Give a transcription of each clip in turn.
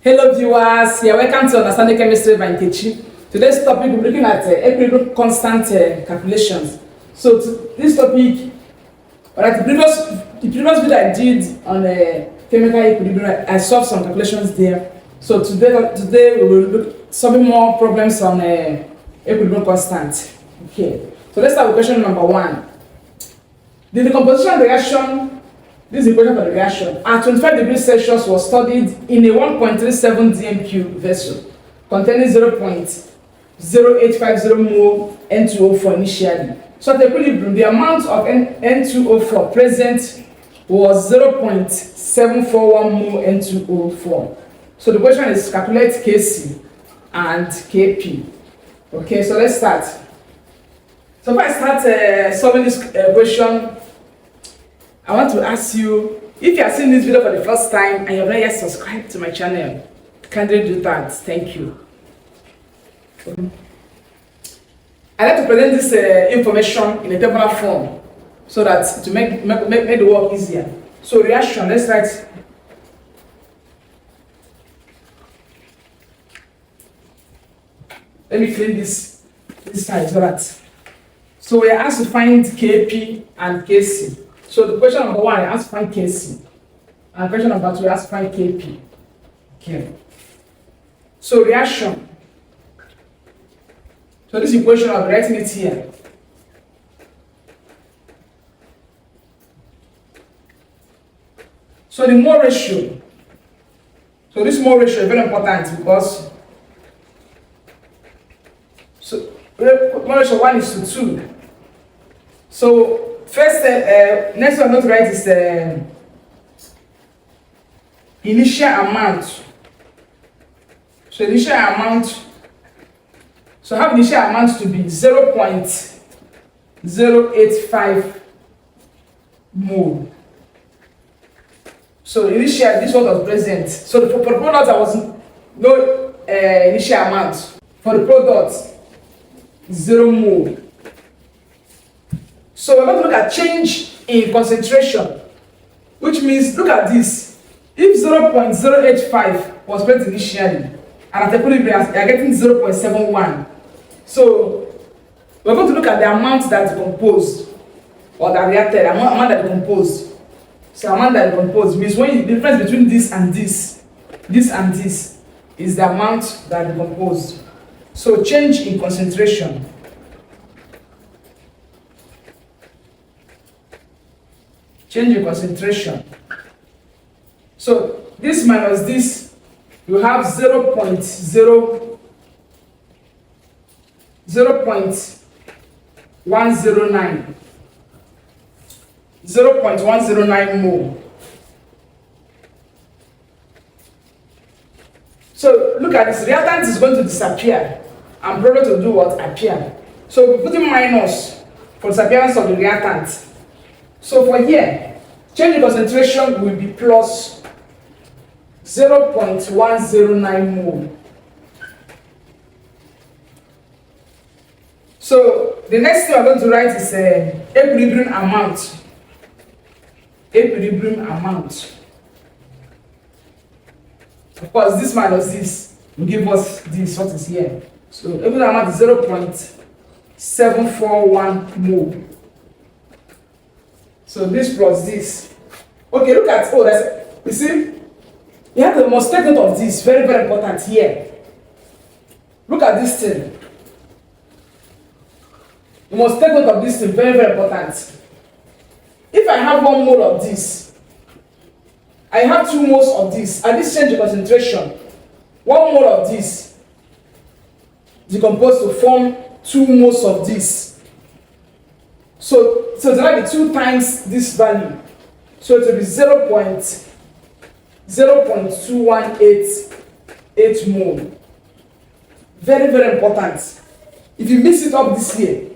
Hello viewers, you're welcome to Understanding Chemistry by Nkechi. Today's topic we're looking at equilibrium constant calculations. So this topic, alright, the previous video I did on chemical equilibrium, I solved some calculations there. So today we will look solving more problems on equilibrium constant. Okay, so let's start with question number 1. The decomposition reaction. This is the equation for the reaction. At 25 degrees Celsius was studied in a 1.37 dm³ vessel containing 0.0850 mole N2O4 initially. So at equilibrium, the amount of N2O4 present was 0.741 mole N2O4. So the question is calculate Kc and Kp. Okay, so let's start. So if I start solving this question, I want to ask you, if you are seeing this video for the first time and you have not yet subscribed to my channel, kindly do that. Thank you. I like to present this information in a tabular form so that to make the work easier. So reaction, let's write. Let me clean this side so that. So we are asked to find Kp and Kc. So the question number 1, I asked to find Kc. And question number 2, I asked to find Kp. Okay. So reaction. So this equation, I'll be writing it here. So the mole ratio. So this mole ratio is very important because mole ratio 1:2. So first, next one I'm going to write is initial amount. So initial amount. So I have initial amount to be 0.085 mole. So initial, this one was present. So for the product, there was no initial amount. For the product, 0 mole. So we're going to look at change in concentration, which means, look at this. If 0.085 was present initially, and at equilibrium, you are getting 0.71. So we're going to look at the amount that decomposed, or that reacted, amount that decomposed. So amount that decomposed means when the difference between this and this is the amount that decomposed. So change in concentration. Change in concentration. So this minus this, you have 0.109 mole. So look at this, reactant is going to disappear and product will do what? Appear. So we're putting minus for disappearance of the reactant. So for here, change in concentration will be plus 0.109 mole. So the next thing I'm going to write is equilibrium amount. Equilibrium amount. Of course, this minus this will give us this, what is here. So equilibrium amount is 0.741 mole. So this plus this. Okay, look at, you see, you have to must take note of this, very, very important here. Look at this thing. You must take note of this thing, very, very important. If I have 1 mole of this, I have 2 moles of this, and this change in concentration, 1 mole of this decomposed to form 2 moles of this. So it will be 2 times this value. So it will be 0.2188 mole. Very, very important. If you mix it up this here,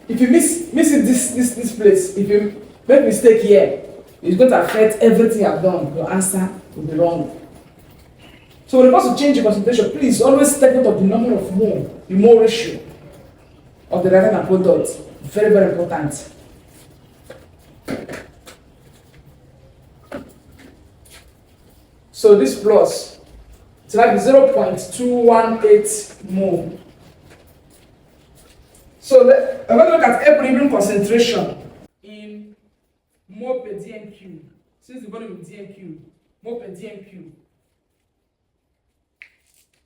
if you mix it this place, if you make mistake here, it's going to affect everything you have done. Your answer will be wrong. So when it comes to change in concentration, please always take note of the number of mole, the mole ratio of the reactant and product. Very, very important. So this plus So that is 0.218 mole. So we're going to look at equilibrium concentration in mole per dm cube. Since the volume is dm cube, mole per dm cube.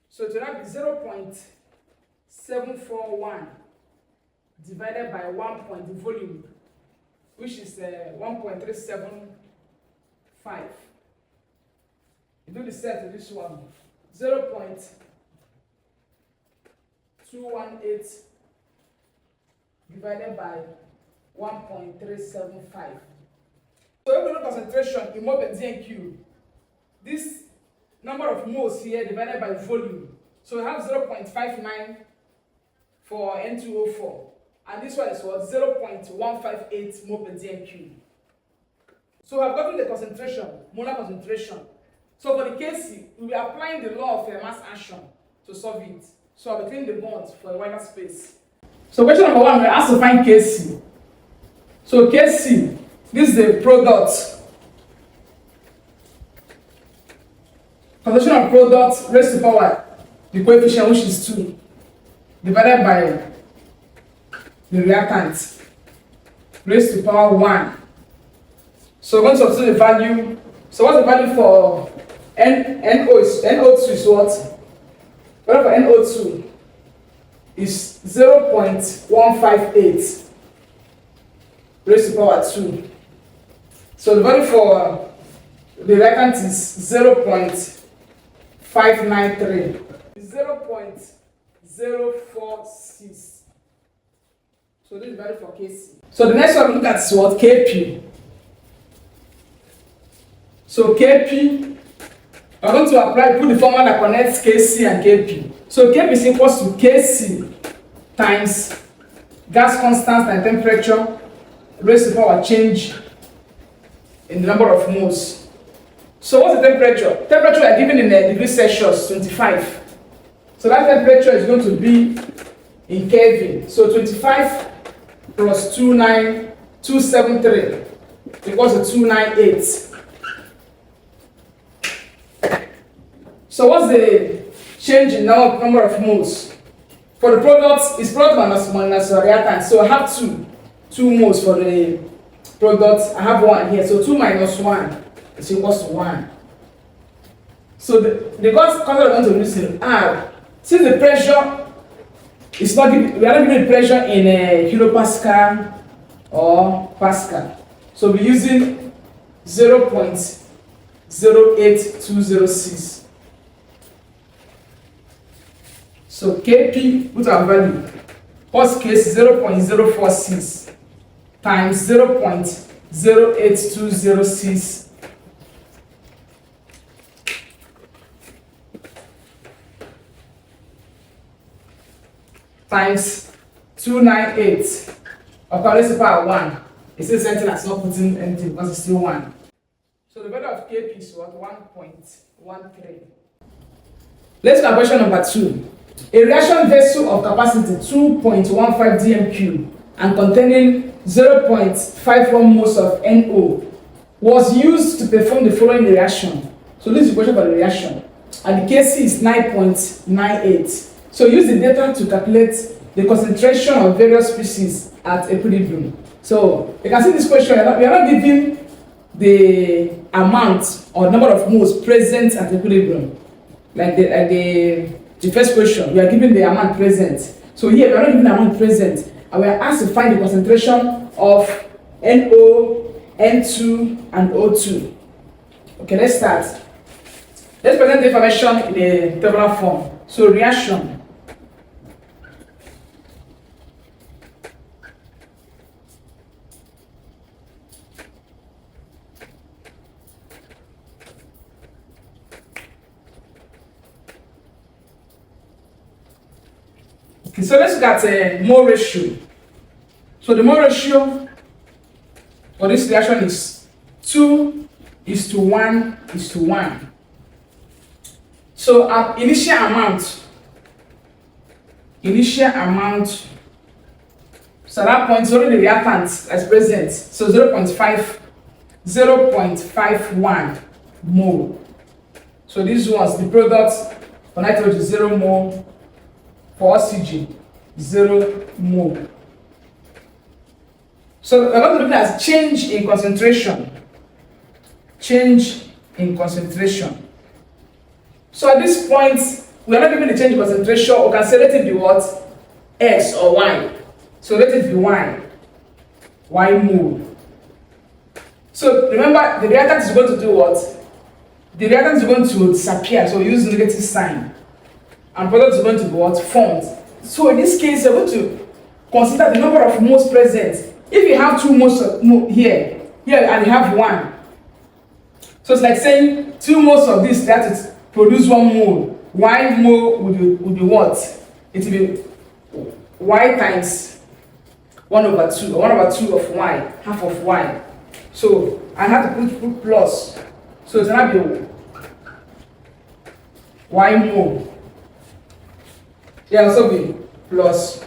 So it will have 0.741 divided by 1 point the volume, which is 1.375. You do the set to this one, 0.218 divided by 1.375. So equilibrium concentration in mole per dm cube, this number of moles here divided by volume. So we have 0.59 for N2O4, and this one is what? 0.158 mole per dm cube. So I've gotten the concentration, molar concentration. So for the Kc, we'll be applying the law of mass action to solve it. So I'll be cleaning the bonds for a wider space. So question number 1, we're asked to find Kc. So Kc, this is the product. Concentration of product raised to power the coefficient, which is 2, divided by the reactant raised to power 1. So we're going to substitute the value. So what's the value for NO2 is what? The value for NO2 is 0.158 raised to power 2. So the value for the reactant is 0.593. 0.046. So this is the value for Kc. So the next one we look at is what? Kp. So Kp, we're going to put the formula that connects Kc and Kp. So Kp is equals to Kc times gas constant and temperature raised to power change in the number of moles. So what's the temperature? Temperature are given in degrees Celsius, 25. So that temperature is going to be in Kelvin. So 25 plus 273 equals to 298. So what's the change in number of moles? For the product, it's product minus reactant. So I have 2 moles for the product. I have 1 here. So 2 minus 1 is equals to 1. So the constant we're going to use in R. Since the pressure is not given, we are not giving the pressure in kilopascal or pascal. So we're using 0.08206. So Kp, put our value. First case 0.046 times 0.08206 times 298. Okay, let's say power 1. It says something that's not putting anything because it's still 1. So the value of Kp is what? 1.13. Let's go to question number 2. A reaction vessel of capacity 2.15 dm cube and containing 0.51 moles of NO was used to perform the following reaction. So this is the question for the reaction. And the Kc is 9.98. So use the data to calculate the concentration of various species at equilibrium. So you can see this question, we are not giving the amount or number of moles present at equilibrium. Like the first question, we are given the amount present. So here we are not given the amount present, and we are asked to find the concentration of NO, N2, and O2. Okay, let's start. Let's present the information in a tabular form. So reaction. Okay, so let's look at a mole ratio. So the mole ratio for this reaction is 2:1:1. So our initial amount, so at that point, only the reactant is present. So 0.51 mole. So these ones, the product for nitrogen 0 mole, for oxygen 0 mole. So we're going to look at change in concentration. Change in concentration. So at this point, we are not given the change in concentration. We can say let it be what? X or Y. So let it be Y. Y mole. So remember, the reactant is going to do what? The reactant is going to disappear. So we use negative sign. And product is going to be what? Formed. So in this case, you're going to consider the number of moles present. If you have 2 moles here, and you have 1. So it's like saying 2 moles of this, that is produce 1 mole. Y mole would be what? It will be Y times 1/2, or 1/2 of Y, half of Y. So I have to put plus. So it's going to be Y mole. Also be plus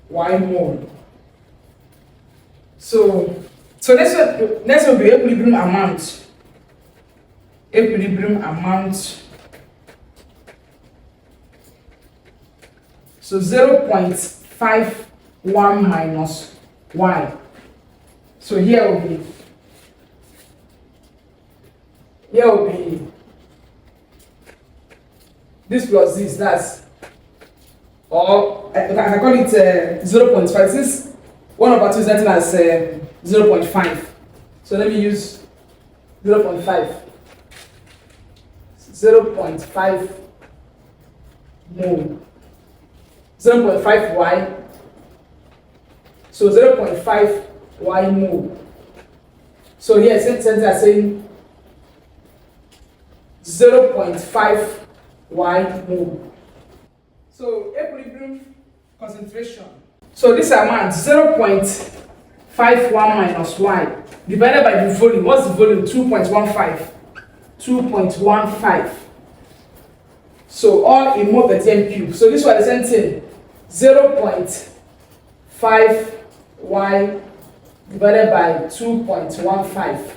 Y mole. So next will be equilibrium amount. Equilibrium amount. So 0.51 minus Y. So here will be this plus this, that's, or I call it 0.5. Since 1/2 is written as 0.5. So let me use 0.5. 0.5 mole. 0.5 Y. So 0.5 Y mole. So here since are saying 0.5 Y mole. So equilibrium concentration. So this amount 0.51 minus Y divided by the volume. What's the volume? 2.15. 2.15. So all in mole per cm cube. So this one is the same thing. 0.5 Y divided by 2.15.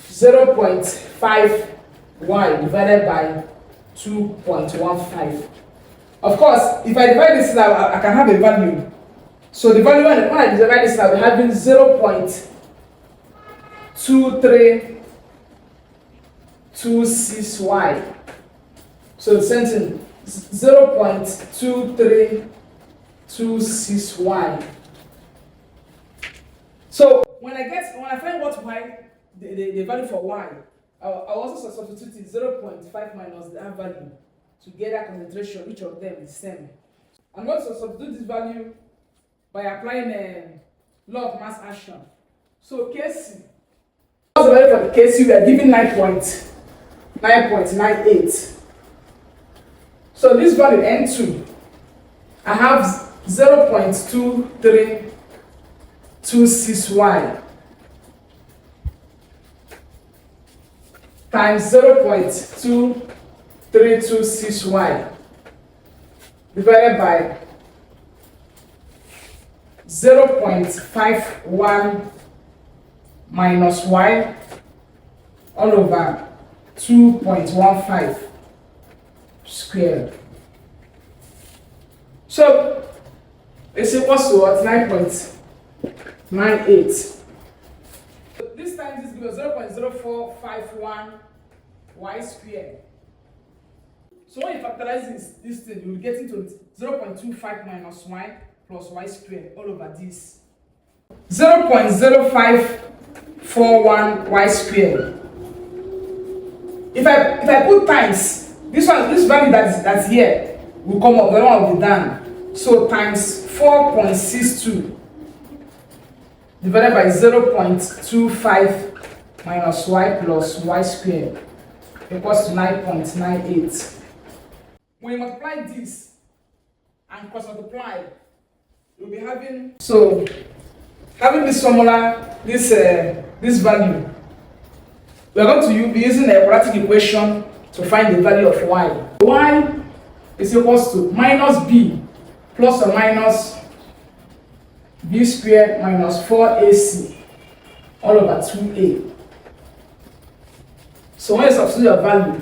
0.5 Y divided by 2.15. Of course, if I divide this now, I can have a value. So the value when I divide this now, we're having 0.2326Y. So the same thing, 0.2326Y. So when I find what Y, the value for Y, I'll also substitute it 0.5 minus that value to get that concentration. Each of them is the same. I'm going to substitute this value by applying a law of mass action. So Kc, what's the value for the Kc? We are given 9.98. So this value N2, I have 0.2326Y times 0.2326Y divided by 0.51 minus Y all over 2.15 squared. So it's equals to what? 9.98. This time this gives 0.0451 Y squared. So when you factorize this thing, you will get into 0.25 minus Y plus Y squared all over this. 0.0541 Y squared. If I put times, this value that's here will come up, the other one will be down. So times 4.62 divided by 0.25 minus Y plus Y squared equals to 9.98. When you multiply this and cross multiply, you'll be having this formula, this value. We are going to be using a quadratic equation to find the value of Y. Y is equals to minus B plus or minus B squared minus 4AC all over 2A. So when you substitute your value,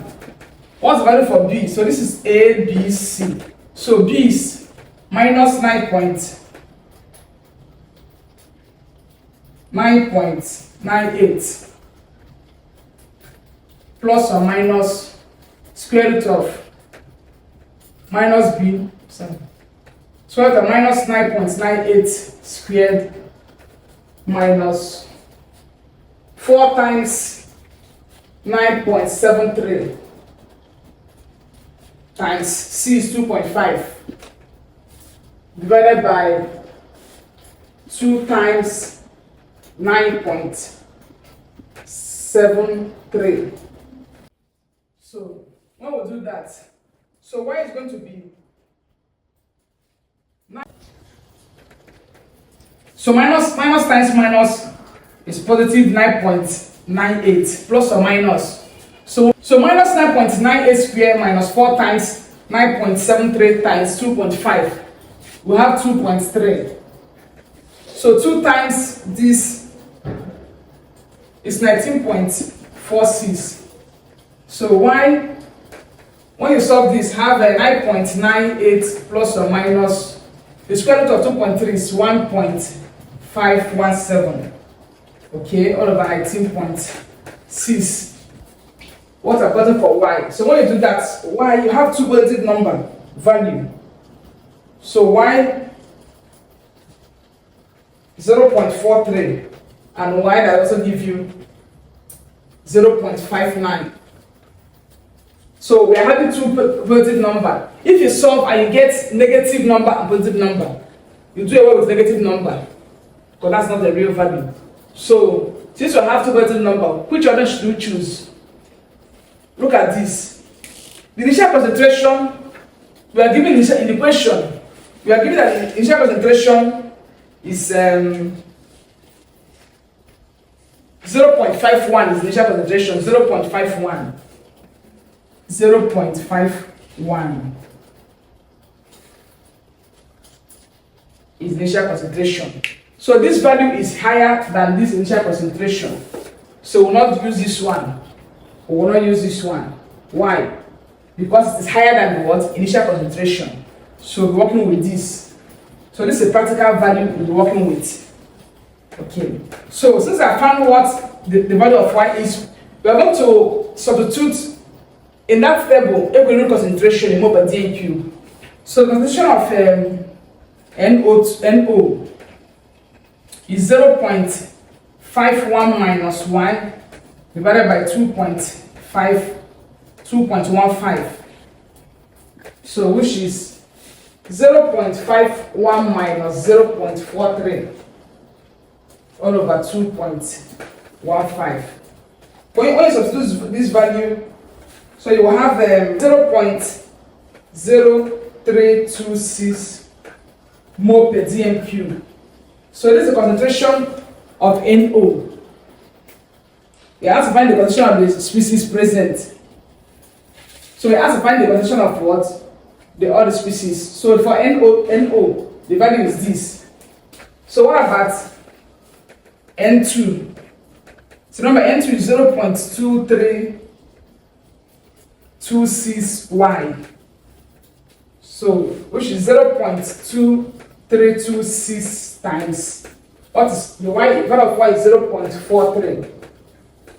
what's the value for B? So this is A, B, C. So B is minus 9.98 plus or minus square root of minus B, square root of minus 9.98 squared minus 4 times 9.73 times C is 2.5 divided by 2 times 9.73. So when we do that, so y is going to be 9. So minus times minus is positive 9.98 plus or minus. So minus 9.98 square minus 4 times 9.73 times 2.5. We have 2.3. So 2 times this is 19.46. So y, when you solve this, have a 9.98 plus or minus the square root of 2.3 is 1.517. Okay, all over 19.6. What I'm getting for y. So when you do that, y, you have two positive number value. So y 0.43 and y that also give you 0.59. So we are having two positive number. If you solve and you get negative number and positive number, you do away with negative number because that's not the real value. So since you have two positive number, which one should you choose? Look at this. The initial concentration we are given in the question. We are given that the initial concentration is 0.51 is the initial concentration. 0.51 is initial concentration. So this value is higher than this initial concentration. So we'll not use this one. We will not use this one. Why? Because it is higher than what? Initial concentration. So we're working with this. So this is a practical value we're working with. Okay. So since I found what the value of y is, we are going to substitute in that table equilibrium concentration in mole per dm cube. So the concentration of NO is 0.51 minus 1 divided by 2.15. So which is 0.51 minus 0.43 all over 2.15. When you substitute this value, so you will have 0.0326 mole per dm cube. So this is the concentration of NO. We have to find the concentration of the species present. So we have to find the concentration of what? The other species. So for NO, the value is this. So what about N2? So remember N2 is 0.2326Y. So which is 0.2326 times what is the y? The value of y is 0.43.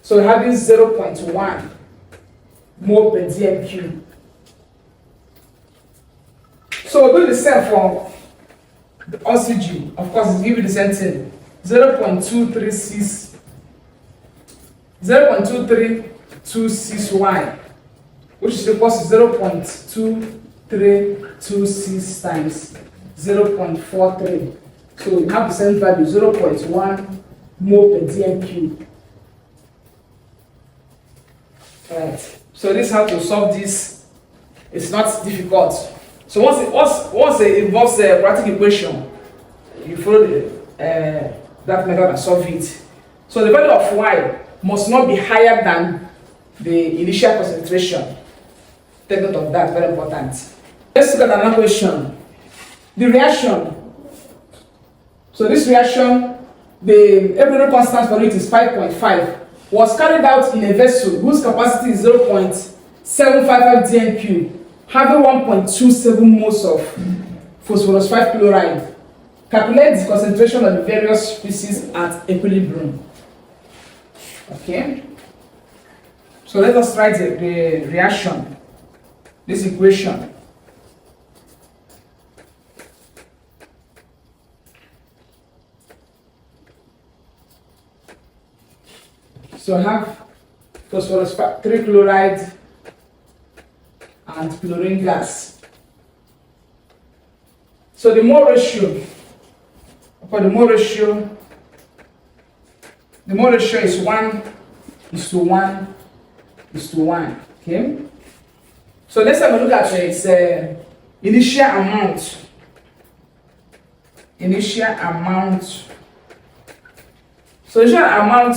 So we have this 0.1 mole per dm cube. So we'll do the same for the OCG. Of course, it's give you the same thing. 0.2326y, which is equal to 0.2326 times 0.43. So we have the same value, 0.1 mole per dm cube. Alright. So this is how to solve this. It's not difficult. So once it involves a practical equation, you follow that method and solve it. So the value of y must not be higher than the initial concentration. Take note of that, very important. Let's look at another question. The reaction. So this reaction, the equilibrium constant for it is 5.5. was carried out in a vessel whose capacity is 0.755 dm3, having 1.27 moles of phosphorus 5 chloride. Calculate the concentration of the various species at equilibrium. Okay. So let us write the reaction, this equation. So I have phosphorus 3 chloride and chlorine gas. So the mole ratio, for the mole ratio is 1:1:1. Okay. So let's have a look at its initial amount. So initial amount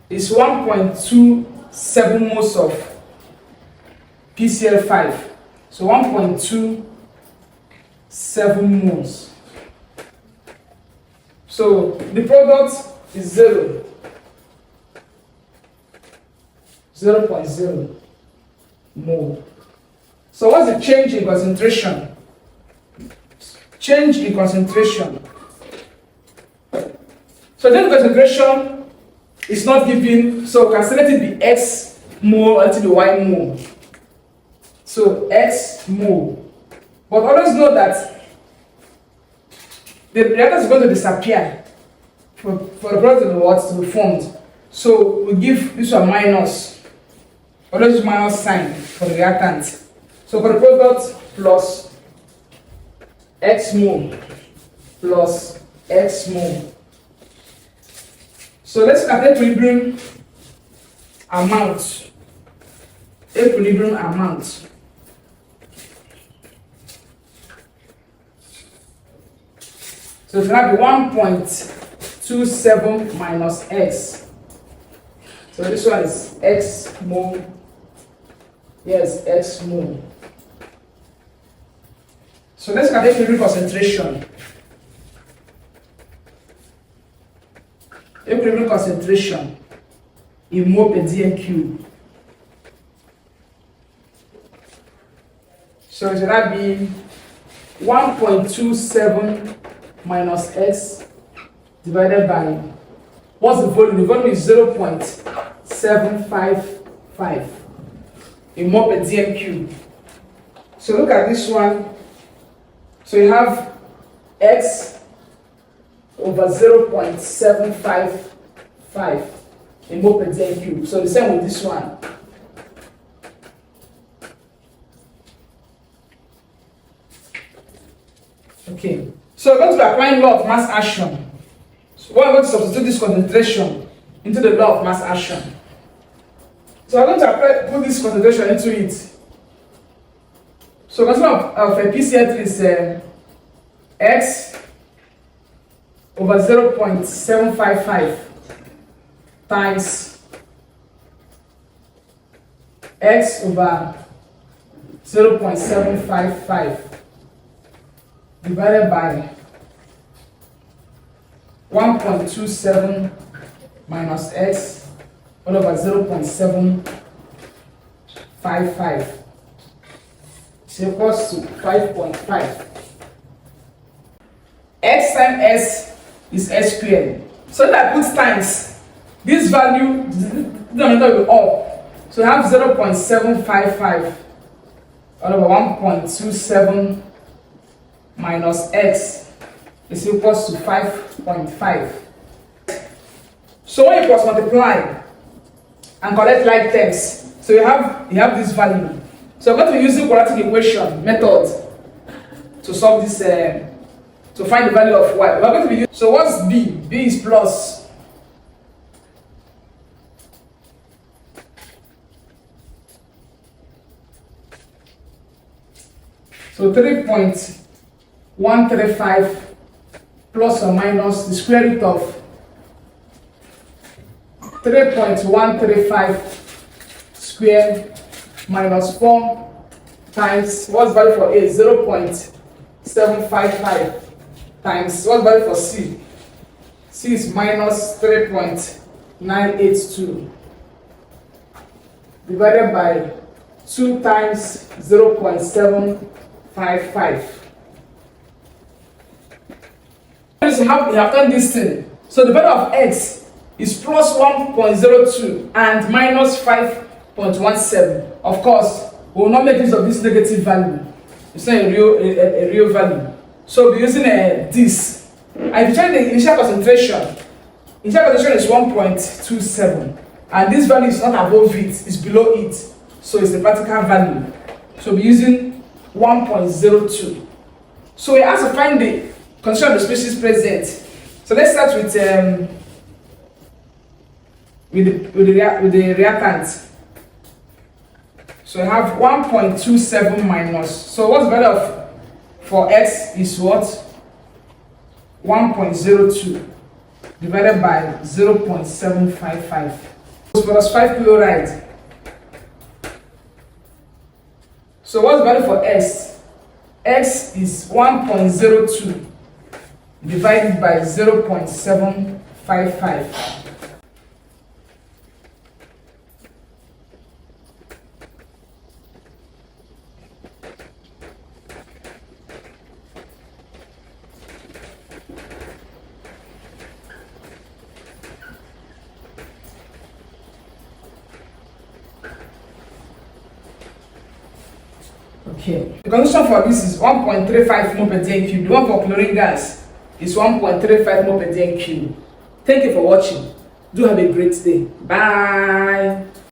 is 1.27 moles of PCl5. So 1.27 moles. So the product is 0.0 mole. So what's the change in concentration? Change in concentration. So change in concentration is not given, so we can select it be X mole or it be Y mole. So X mole. But always know that the reactor is going to disappear for the product to be formed. So we give this one minus. Always use minus sign for the reactant. So for the product plus X mole plus X mole. So let's look at equilibrium amount. Equilibrium amount. So it's going to be 1.27 minus X. So this one is X mole. Yes, X mole. So let's look at equilibrium concentration. Equilibrium concentration in mole per dm3. So it's going to be 1.27 minus X divided by, what's the volume? The volume is 0.755 in mole per dm3. So look at this one. So you have X over 0.755 in mole per dm3. So the same with this one. Okay. So we're going to be applying law of mass action. So we're going to substitute this concentration into the law of mass action. So we're going to put this concentration into it. So the concentration of a PCl3 is X over 0.755 times X over 0.755 divided by 1.27 minus X all over 0.755 is equals to 5.5. X times S is S squared. So that I put times, this value, denominator will be up. So I have 0.755 all over 1.27 minus X is equals to 5.5. So when you cross multiply and collect like terms, so you have this value. So we're going to be using quadratic equation method to solve this, to find the value of y. We're going to be using, so what's b? B is plus. So 3.135 plus or minus the square root of 3.135 square minus 4 times, what's value for A? 0.755 times, what's value for C? C is minus 3.135 982 divided by 2 times 0.755. So how we have done this thing. So the value of x is plus 1.02 and minus 5.17. Of course, we will not make use of this negative value. It's not a real value. So we'll be using this. And if you check the initial concentration is 1.27. And this value is not above it, it's below it. So it's a vertical value. So we'll be using 1.02. So we have to find the concentration of the species present. So let's start with the reactant. So I have 1.27 minus. So what's the value of for x is what? 1.02 divided by 0.755. Plus 5 chloride. So what's the value for x? X is 1.02 divided by 0.755. Okay. The concentration for this is 1.35 mole per dm cube. The one for chlorine gas is 1.35 mole per dm cube. Thank you for watching. Do have a great day. Bye.